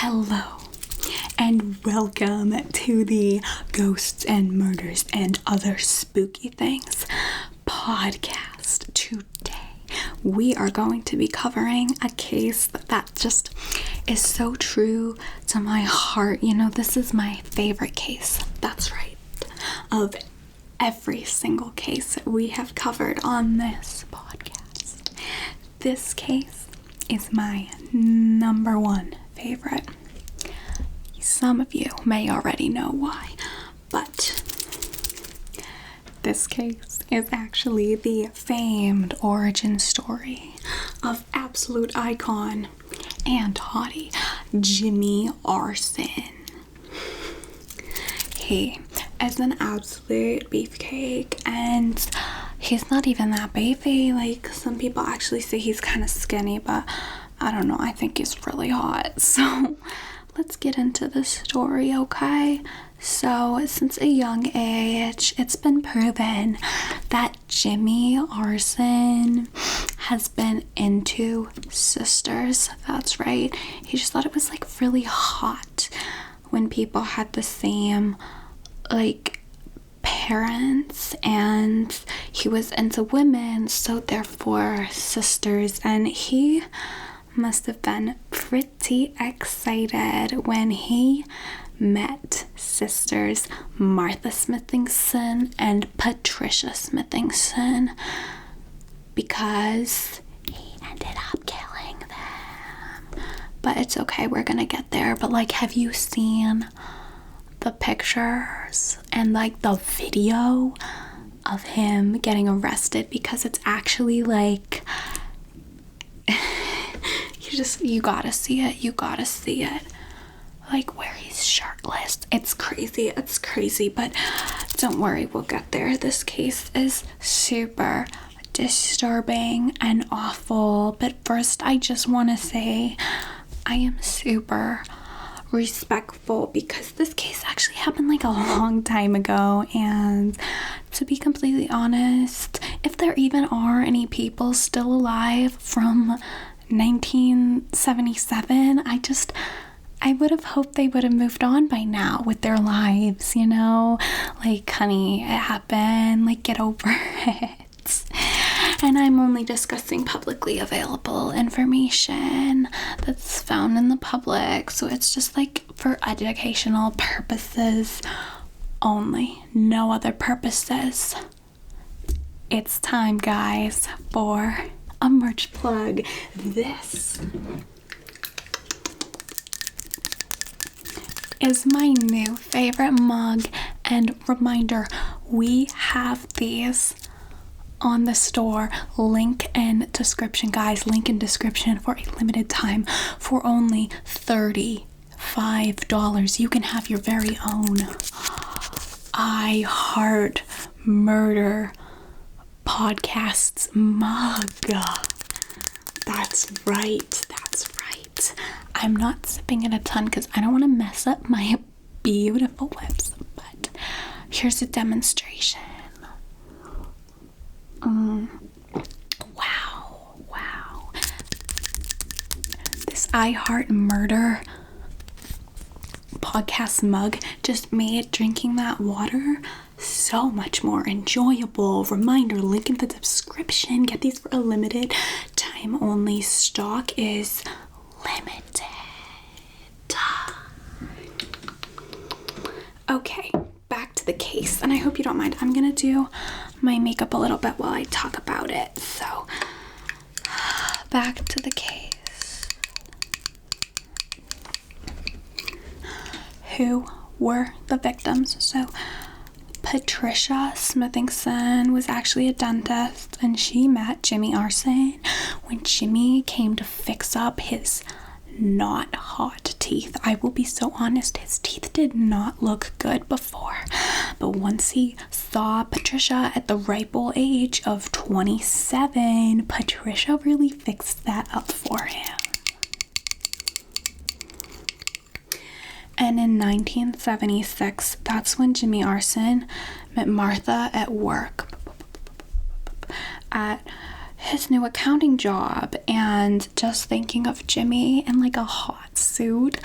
Hello and welcome to the Ghosts and Murders and Other Spooky Things podcast. Today we are going to be covering a case that just is so true to my heart. You know, this is my favorite case. That's right. Of every single case we have covered on this podcast, this case is my number one favorite. Some of you may already know why, but this case is actually the famed origin story of absolute icon and hottie Jimmy Arson. He is an absolute beefcake, and he's not even that beefy. Like, some people actually say he's kind of skinny, but I don't know, I think he's really hot. So let's get into the story, okay? So since a young age, it's been proven that Jimmy Arson has been into sisters. That's right. He just thought it was like really hot when people had the same like parents, and he was into women, so therefore sisters, and he must have been pretty excited when he met sisters Martha Smithingson and Patricia Smithingson, because he ended up killing them. But it's okay, we're gonna get there. But like, have you seen the pictures and like the video of him getting arrested? Because it's actually like you gotta see it, like where he's shirtless. It's crazy, but don't worry, we'll get there. This case is super disturbing and awful, but first I just want to say I am super respectful because this case actually happened like a long time ago, and to be completely honest, if there even are any people still alive from 1977, I would have hoped they would have moved on by now with their lives, you know? Like, honey, it happened, like, get over it. And I'm only discussing publicly available information that's found in the public, so it's just like for educational purposes only, no other purposes. It's time, guys, for a merch plug. This is my new favorite mug, and reminder, we have these on the store. Link in description, guys. Link in description. For a limited time, for only $35, you can have your very own I Heart Murder Podcasts mug. That's right. I'm not sipping it a ton because I don't want to mess up my beautiful lips, but here's a demonstration. Wow. This I Heart Murder podcast mug just made drinking that water so much more enjoyable. Reminder, link in the description. Get these for a limited time only. Stock is limited. Okay, back to the case, and I hope you don't mind. I'm gonna do my makeup a little bit while I talk about it. So, back to the case. Who were the victims? So, Patricia Smithingson was actually a dentist, and she met Jimmy Arson when Jimmy came to fix up his not hot teeth. I will be so honest, his teeth did not look good before, but once he saw Patricia at the ripe old age of 27, Patricia really fixed that up for him. And in 1976, that's when Jimmy Arson met Martha at work at his new accounting job and just thinking of Jimmy in like a hot suit.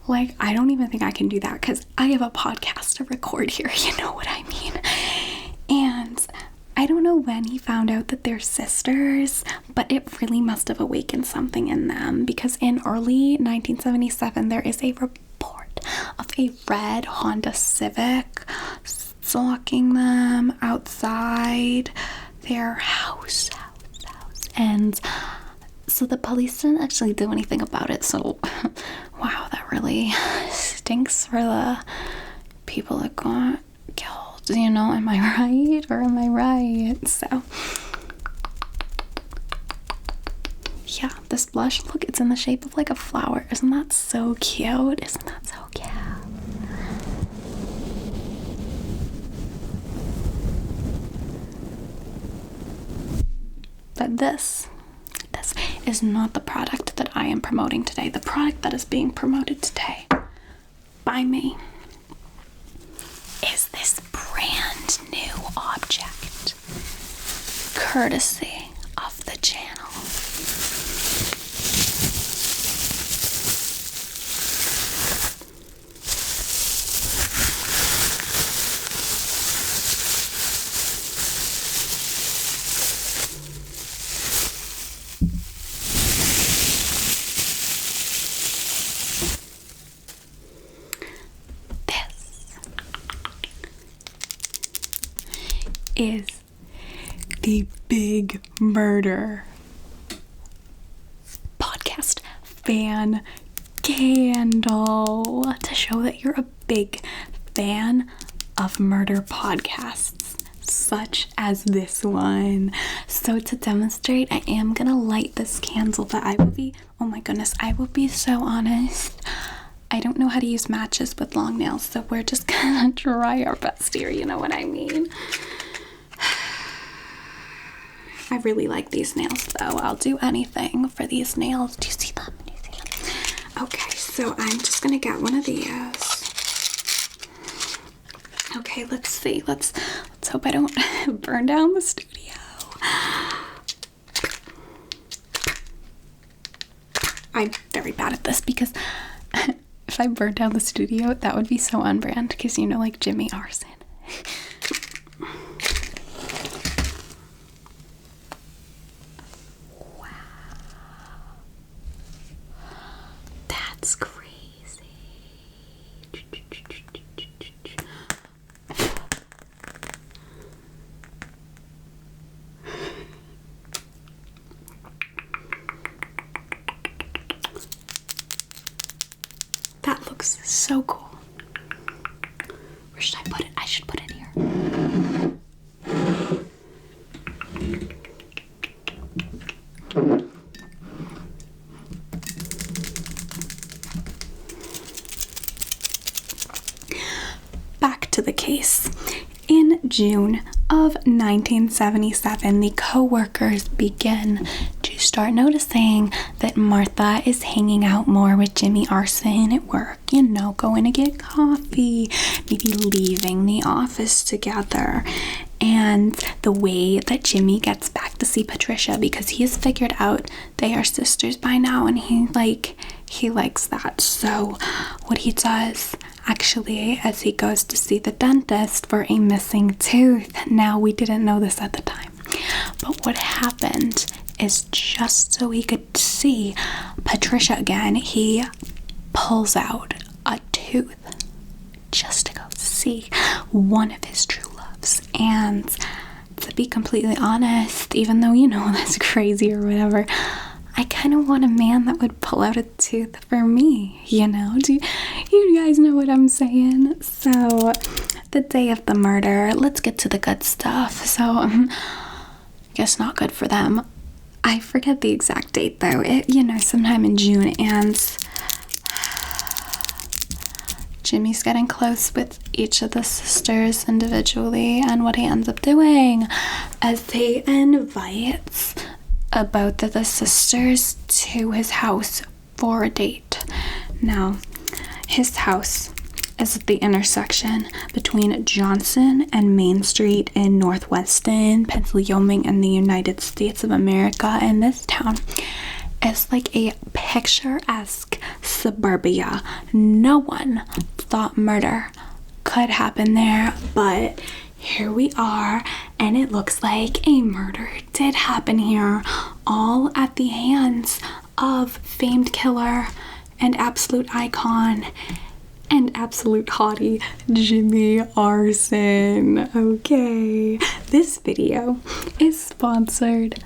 Like, I don't even think I can do that because I have a podcast to record here, you know what I mean? And I don't know when he found out that they're sisters, but it really must have awakened something in them, because in early 1977 there is a report of a red Honda Civic stalking them outside their house. And so the police didn't actually do anything about it. So wow, that really stinks for the people that got killed, you know. Am I right or am I right? So yeah, this blush, look, it's in the shape of like a flower. Isn't that so cute? Isn't that so cute? But this is not the product that I am promoting today. The product that is being promoted today by me is this brand new object, courtesy of the channel. Is the Big Murder podcast fan candle to show that you're a big fan of murder podcasts such as this one. So to demonstrate, I am gonna light this candle, but I will be, oh my goodness, I will be so honest, I don't know how to use matches with long nails, so we're just gonna try our best here, you know what I mean? I really like these nails though. I'll do anything for these nails. Do you see them? Okay, so I'm just gonna get one of these. Okay, let's see. Let's hope I don't burn down the studio. I'm very bad at this because if I burn down the studio, that would be so on brand, because you know, like Jimmy Arson. That's crazy. That looks so cool. Where should I put it? I should put it here. Back to the case. In June of 1977, the co-workers begin to start noticing that Martha is hanging out more with Jimmy Arson at work, you know, going to get coffee, maybe leaving the office together. And the way that Jimmy gets back to see Patricia, because he has figured out they are sisters by now, and he likes that. So what he does actually is he goes to see the dentist for a missing tooth. Now, we didn't know this at the time, but what happened is, just so he could see Patricia again, he pulls out a tooth just to go see one of his true loves. And to be completely honest, even though, you know, that's crazy or whatever, I kind of want a man that would pull out a tooth for me, you know? Do you guys know what I'm saying? So, the day of the murder, let's get to the good stuff. So, I guess not good for them. I forget the exact date though. It, you know, sometime in June, and Jimmy's getting close with each of the sisters individually, and what he ends up doing is he invites both of the sisters to his house for a date. Now, his house is at the intersection between Johnson and Main Street in Northwestern Pennsylvania in the United States of America. And this town is like a picturesque suburbia. No one thought murder could happen there, but here we are, and it looks like a murder did happen here, all at the hands of famed killer and absolute icon and absolute hottie Jimmy Arson. Okay, this video is sponsored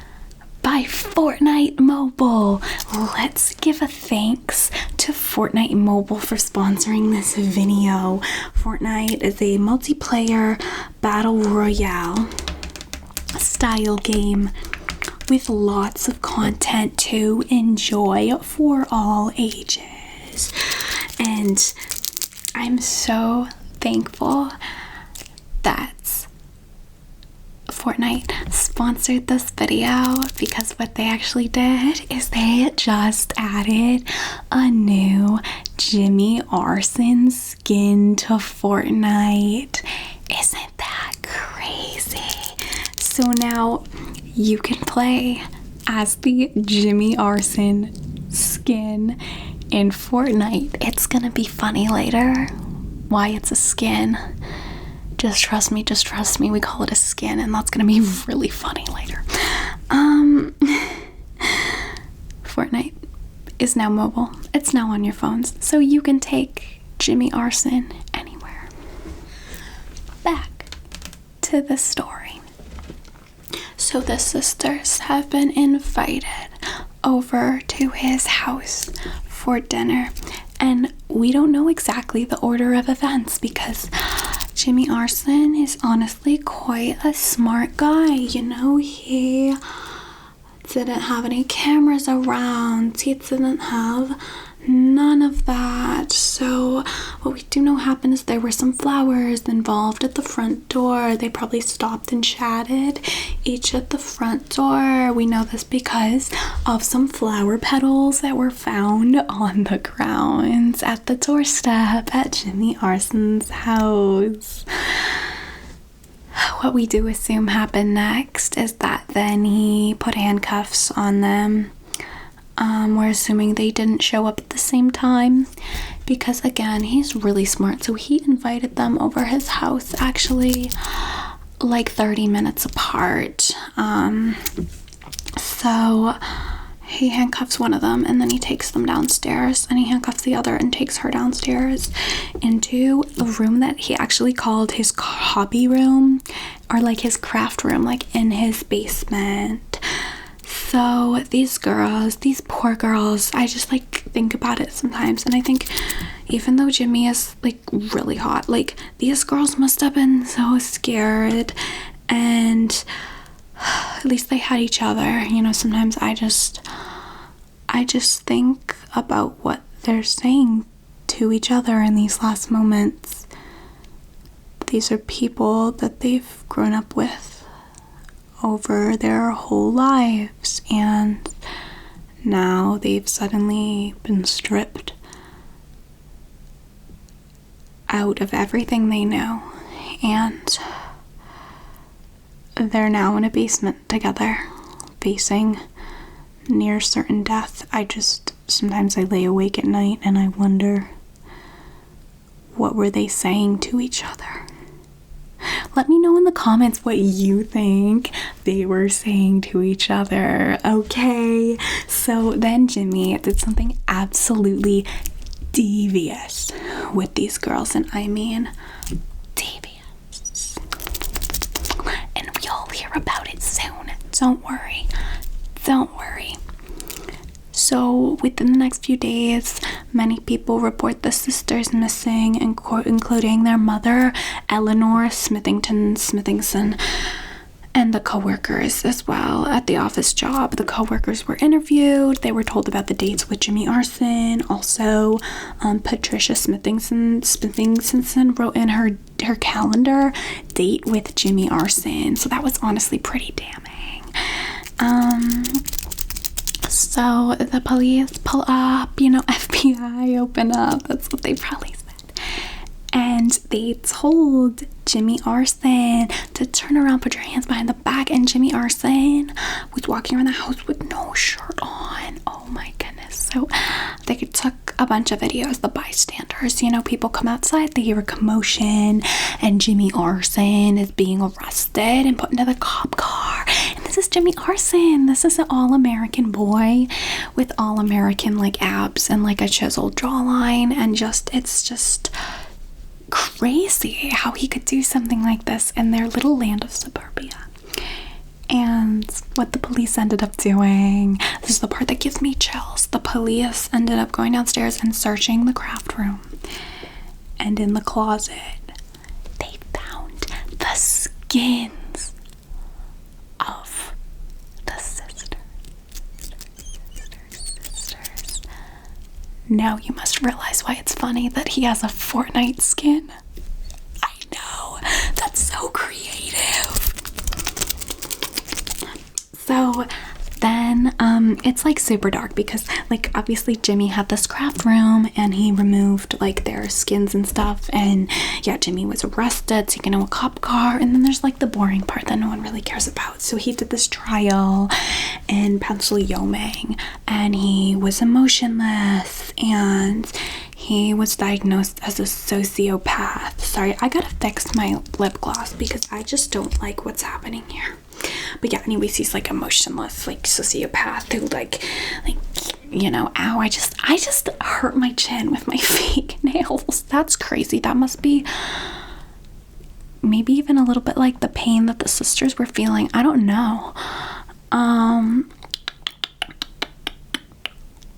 by Fortnite Mobile. Let's give a thanks to Fortnite Mobile for sponsoring this video. Fortnite is a multiplayer battle royale style game with lots of content to enjoy for all ages. And I'm so thankful that Fortnite sponsored this video, because what they actually did is they just added a new Jimmy Arson skin to Fortnite. Isn't that crazy? So now you can play as the Jimmy Arson skin in Fortnite. It's gonna be funny later why it's a skin. Just trust me, we call it a skin, and that's gonna be really funny later. Fortnite is now mobile. It's now on your phones, so you can take Jimmy Arson anywhere. Back to the story. So the sisters have been invited over to his house for dinner, and we don't know exactly the order of events because Jimmy Arson is honestly quite a smart guy. You know, he didn't have any cameras around. He didn't have none of that. So what we do know happened is there were some flowers involved at the front door. They probably stopped and chatted each at the front door. We know this because of some flower petals that were found on the grounds at the doorstep at Jimmy Arson's house. What we do assume happened next is that then he put handcuffs on them. We're assuming they didn't show up at the same time because, again, he's really smart. So he invited them over his house actually like 30 minutes apart. So he handcuffs one of them and then he takes them downstairs, and he handcuffs the other and takes her downstairs into a room that he actually called his hobby room, or like his craft room, like in his basement. So these girls, these poor girls, I just like think about it sometimes, and I think even though Jimmy is like really hot, like these girls must have been so scared, and at least they had each other. You know, sometimes I just think about what they're saying to each other in these last moments. These are people that they've grown up with over their whole lives, and now they've suddenly been stripped out of everything they know, and they're now in a basement together, facing near certain death. Sometimes I lay awake at night and I wonder, what were they saying to each other? Let me know in the comments what you think they were saying to each other, okay? So then Jimmy did something absolutely devious with these girls, and I mean devious. And you'll hear about it soon. Don't worry. So within the next few days, many people report the sisters missing, including their mother, Eleanor Smithingson, and the co-workers as well at the office job. The co-workers were interviewed. They were told about the dates with Jimmy Arson. Also, Patricia Smithingson wrote in her her date with Jimmy Arson. So that was honestly pretty damning. So the police pull up, FBI open up. That's what they probably said. and they told Jimmy Arson to turn around, put your hands behind the back, and Jimmy Arson was walking around the house with no shirt on. Oh my goodness. So they took a bunch of videos, the bystanders, you know, people come outside, they hear a commotion, and Jimmy Arson is being arrested and put into the cop car. And this is Jimmy Arson. This is an all-American boy with all-American like abs and like a chiseled jawline, and it's just crazy how he could do something like this in their little land of suburbia. And what the police ended up doing, this is the part that gives me chills. The police ended up going downstairs and searching the craft room. And in the closet, they found the skins of the sisters. Now you must realize why it's funny that he has a Fortnite skin. I know, that's so creative. So then it's like super dark because like obviously Jimmy had this craft room and he removed like their skins and stuff, and yeah, Jimmy was arrested, taken to a cop car, and then there's like the boring part that no one really cares about. So he did this trial in Pennsylvania and he was emotionless and he was diagnosed as a sociopath. Sorry, I gotta fix my lip gloss because I just don't like what's happening here. But yeah, anyways, he's like emotionless, like sociopath who like, you know, ow, I just hurt my chin with my fake nails. That's crazy. That must be maybe even a little bit like the pain that the sisters were feeling. I don't know.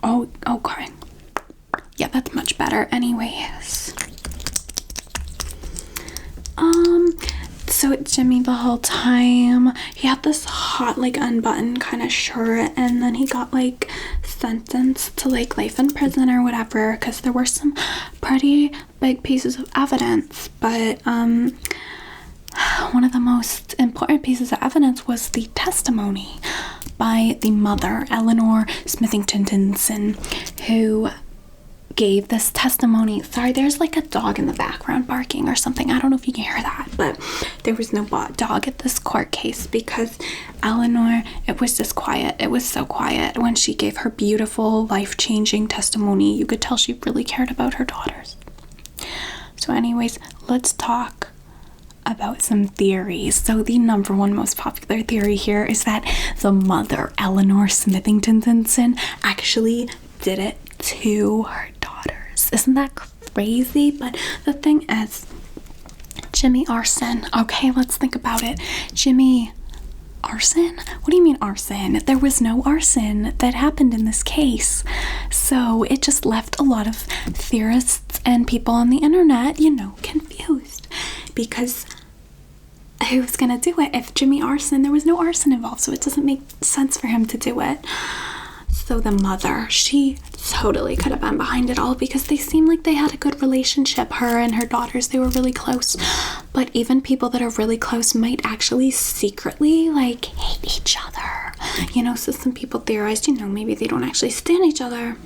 Oh, okay. Yeah, that's much better. Anyways. So Jimmy the whole time, he had this hot, like, unbuttoned kind of shirt, and then he got, like, sentenced to, like, life in prison or whatever, because there were some pretty big pieces of evidence, but, one of the most important pieces of evidence was the testimony by the mother, Eleanor Smithington, who gave this testimony. Sorry, there's like a dog in the background barking or something. I don't know if you can hear that, but there was no dog at this court case because Eleanor, it was just quiet. It was so quiet when she gave her beautiful, life-changing testimony. You could tell she really cared about her daughters. So anyways, let's talk about some theories. So the number one most popular theory here is that the mother, Eleanor Smithington, actually did it to her daughters. Isn't that crazy? But the thing is, Jimmy Arson. Okay, let's think about it. Jimmy Arson? What do you mean arson? There was no arson that happened in this case. So it just left a lot of theorists and people on the internet, you know, confused. Because who's gonna do it? If Jimmy Arson, there was no arson involved, so it doesn't make sense for him to do it. So the mother, she totally could have been behind it all because they seemed like they had a good relationship. Her and her daughters, they were really close. But even people that are really close might actually secretly like hate each other. You know, so some people theorized, you know, maybe they don't actually stand each other.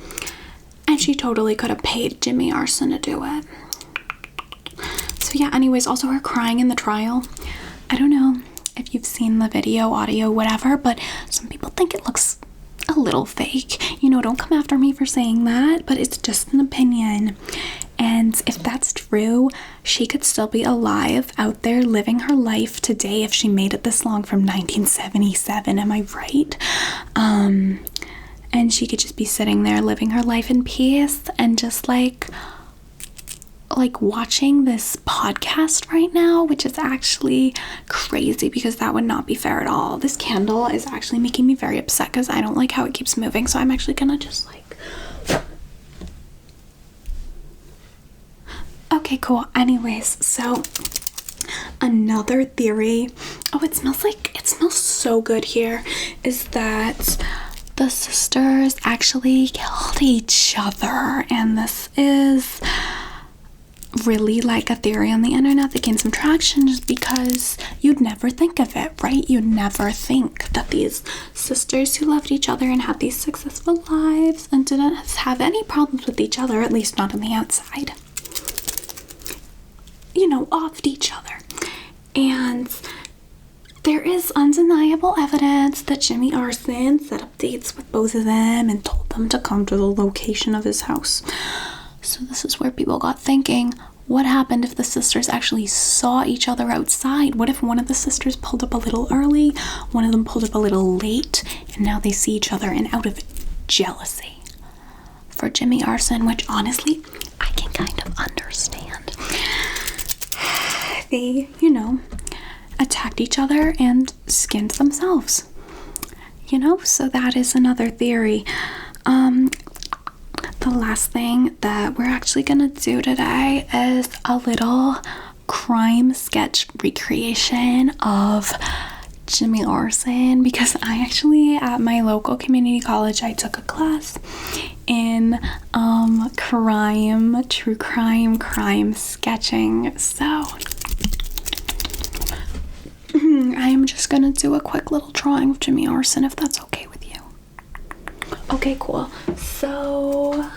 And she totally could have paid Jimmy Arson to do it. So yeah, anyways, also her crying in the trial. I don't know if you've seen the video, audio, whatever, but some people think it looks a little fake. You know, don't come after me for saying that, but it's just an opinion. And if that's true, she could still be alive out there living her life today if she made it this long, from 1977, am I right? And she could just be sitting there living her life in peace and just like watching this podcast right now, which is actually crazy because that would not be fair at all. This candle is actually making me very upset because I don't like how it keeps moving, so I'm actually gonna just like... Okay, cool. Anyways, so another theory, it smells so good here, is that the sisters actually killed each other, and this is really like a theory on the internet that gained some traction just because you'd never think of it, right? You'd never think that these sisters who loved each other and had these successful lives and didn't have any problems with each other, at least not on the outside, offed each other. And there is undeniable evidence that Jimmy Arson set up dates with both of them and told them to come to the location of his house. So this is where people got thinking, what happened if the sisters actually saw each other outside? What if one of the sisters pulled up a little early, one of them pulled up a little late, and now they see each other, and out of jealousy for Jimmy Arson, which honestly, I can kind of understand, they, attacked each other and skinned themselves. So that is another theory. The last thing that we're actually gonna do today is a little crime sketch recreation of Jimmy Arson, because I actually, at my local community college, I took a class in true crime sketching. So I am just gonna do a quick little drawing of Jimmy Arson, if that's okay with you. Okay, cool. So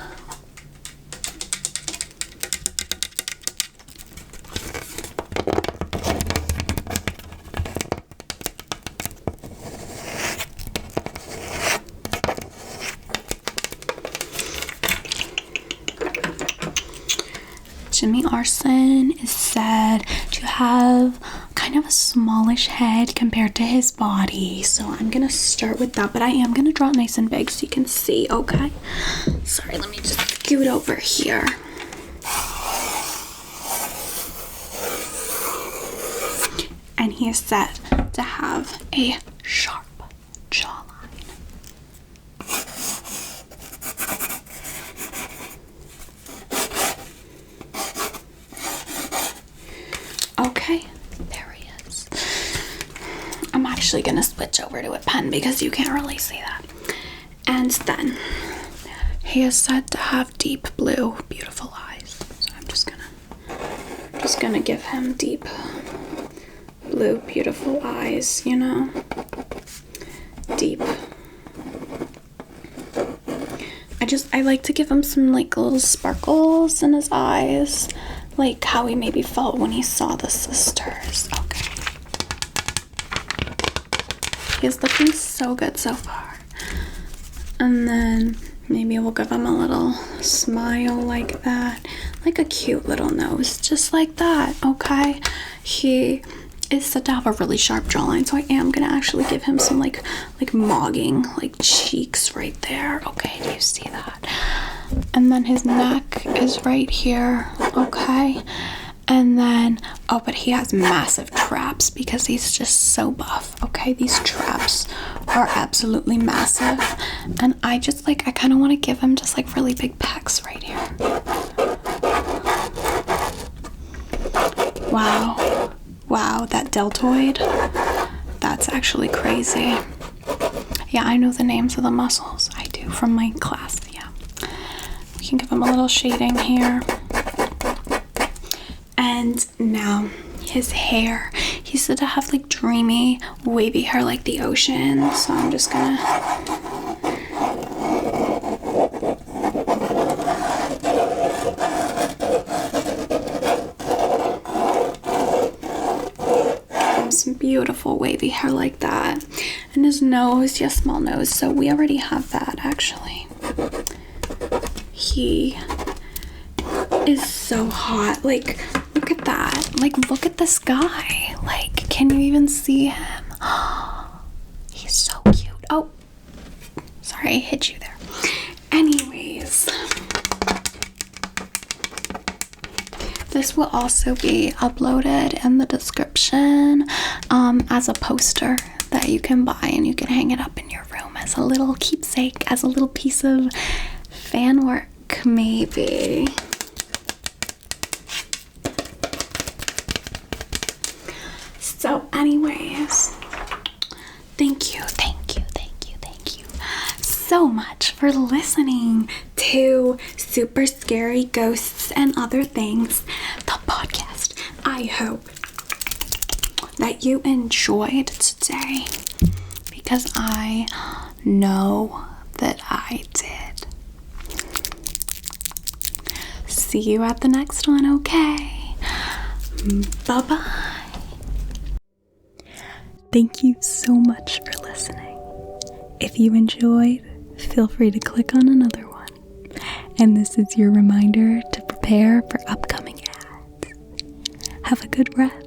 Jimmy Arson is said to have kind of a smallish head compared to his body, so I'm gonna start with that, but I am gonna draw it nice and big so you can see, okay? Sorry, let me just scoot over here. And he is said to have a sharp jawline. Okay, there he is. I'm actually gonna switch over to a pen because you can't really see that. And then he is said to have deep blue, beautiful eyes. So I'm just gonna give him deep blue, beautiful eyes, deep. I like to give him some little sparkles in his eyes, like how he maybe felt when he saw the sisters. Okay. He's looking so good so far. And then maybe we'll give him a little smile like that, like a cute little nose, just like that, okay? He is said to have a really sharp jawline, so I am gonna actually give him some like mogging, like cheeks right there. Okay, do you see that? And then his neck is right here, okay? And then, but he has massive traps because he's just so buff, okay? These traps are absolutely massive. And I kind of want to give him just like really big pecs right here. Wow, that deltoid, that's actually crazy. Yeah, I know the names of the muscles. I do from my class, yeah. We can give him a little shading here. And now his hair. He's said to have like dreamy, wavy hair like the ocean. So I'm just gonna some beautiful wavy hair like that. And his nose, yeah, small nose. So we already have that actually. He is so hot. Like, look at that. Like, look at this guy. Like, can you even see him? He's so cute. Oh, sorry, I hit you there. Anyways, this will also be uploaded in the description as a poster that you can buy, and you can hang it up in your room as a little keepsake, as a little piece of fan work, maybe. So anyways, thank you so much for listening to Super Scary Ghosts and Other Things, the podcast. I hope that you enjoyed today, because I know that I did. See you at the next one, okay? Bye-bye. Thank you so much for listening. If you enjoyed, feel free to click on another one. And this is your reminder to prepare for upcoming ads. Have a good rest.